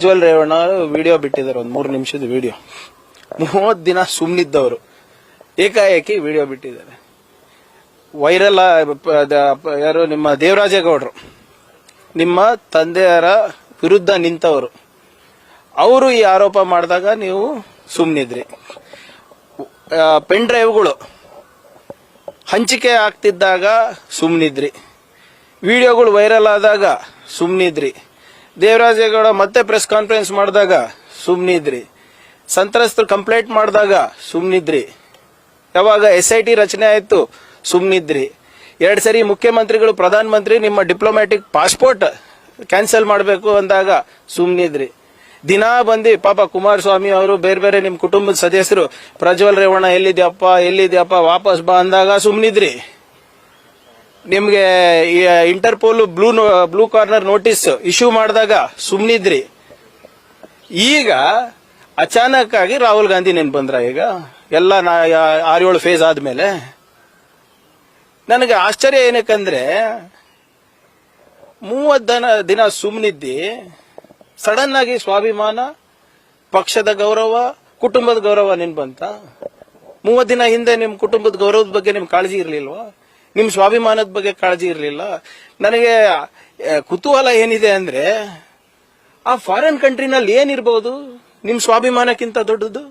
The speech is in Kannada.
ಪ್ರಜ್ವಲ್ ರೇವಣ್ಣ ವಿಡಿಯೋ ಬಿಟ್ಟಿದ್ದಾರೆ, ಒಂದು 3 ನಿಮಿಷದ ವಿಡಿಯೋ. 30 ದಿನ ಸುಮ್ಮನಿದ್ದವರು ಏಕಾಏಕಿ ವಿಡಿಯೋ ಬಿಟ್ಟಿದ್ದಾರೆ. ವೈರಲ್ ಯಾರು, ನಿಮ್ಮ ದೇವರಾಜೇಗೌಡರು, ನಿಮ್ಮ ತಂದೆಯರ ವಿರುದ್ಧ ನಿಂತವರು, ಅವರು ಈ ಆರೋಪ ಮಾಡಿದಾಗ ನೀವು ಸುಮ್ಮನಿದ್ರಿ. ಪೆನ್ ಡ್ರೈವ್ಗಳು ಹಂಚಿಕೆ ಆಗ್ತಿದ್ದಾಗ ಸುಮ್ಮನಿದ್ರಿ. ವಿಡಿಯೋಗಳು ವೈರಲ್ ಆದಾಗ ಸುಮ್ಮನಿದ್ರಿ. ದೇವರಾಜೇಗೌಡ ಮತ್ತೆ ಪ್ರೆಸ್ ಕಾನ್ಫರೆನ್ಸ್ ಮಾಡಿದಾಗ ಸುಮ್ಮನಿದ್ರಿ. ಸಂತ್ರಸ್ತರು ಕಂಪ್ಲೇಂಟ್ ಮಾಡಿದಾಗ ಸುಮ್ಮನಿದ್ರಿ. ಯಾವಾಗ SIT ರಚನೆ ಆಯ್ತು ಸುಮ್ಮನಿದ್ರಿ. 2 ಸರಿ ಮುಖ್ಯಮಂತ್ರಿಗಳು, ಪ್ರಧಾನಮಂತ್ರಿ ನಿಮ್ಮ ಡಿಪ್ಲೊಮ್ಯಾಟಿಕ್ ಪಾಸ್ಪೋರ್ಟ್ ಕ್ಯಾನ್ಸಲ್ ಮಾಡಬೇಕು ಅಂದಾಗ ಸುಮ್ಮನಿದ್ರಿ. ದಿನಾ ಬಂದು ಪಾಪ ಕುಮಾರಸ್ವಾಮಿ ಅವರು, ಬೇರೆ ಬೇರೆ ನಿಮ್ಮ ಕುಟುಂಬದ ಸದಸ್ಯರು ಪ್ರಜ್ವಲ್ ರೇವಣ್ಣ ಎಲ್ಲಿದ್ಯಪ್ಪ ವಾಪಸ್ ಬಾ ಅಂದಾಗ ಸುಮ್ಮನಿದ್ರಿ. ನಿಮ್ಗೆ Interpol blue corner notice issue ಮಾಡಿದಾಗ ಸುಮ್ಮನಿದ್ರಿ. ಈಗ ಅಚಾನಕ್ ಆಗಿ ರಾಹುಲ್ ಗಾಂಧಿ ನೆನ್ ಬಂದ್ರ? ಈಗ ಎಲ್ಲ 6-7 ಫೇಸ್ ಆದ್ಮೇಲೆ ನನಗೆ ಆಶ್ಚರ್ಯ ಏನಕ್ಕಂದ್ರೆ 30 ದಿನ ಸುಮ್ಮನಿದ್ದಿ, ಸಡನ್ ಆಗಿ ಸ್ವಾಭಿಮಾನ, ಪಕ್ಷದ ಗೌರವ, ಕುಟುಂಬದ ಗೌರವ ನೆನ್ ಬಂತ? 30 ದಿನ ಹಿಂದೆ ನಿಮ್ ಕುಟುಂಬದ ಗೌರವದ ಬಗ್ಗೆ ನಿಮ್ ಕಾಳಜಿ ಇರ್ಲಿಲ್ವಾ? ನಿಮ್ ಸ್ವಾಭಿಮಾನದ ಬಗ್ಗೆ ಕಾಳಜಿ ಇರ್ಲಿಲ್ಲ? ನನಗೆ ಕುತೂಹಲ ಏನಿದೆ ಅಂದ್ರೆ, ಆ ಫಾರಿನ್ ಕಂಟ್ರಿನಲ್ಲಿ ಏನಿರ್ಬಹುದು ನಿಮ್ ಸ್ವಾಭಿಮಾನಕ್ಕಿಂತ ದೊಡ್ಡದು?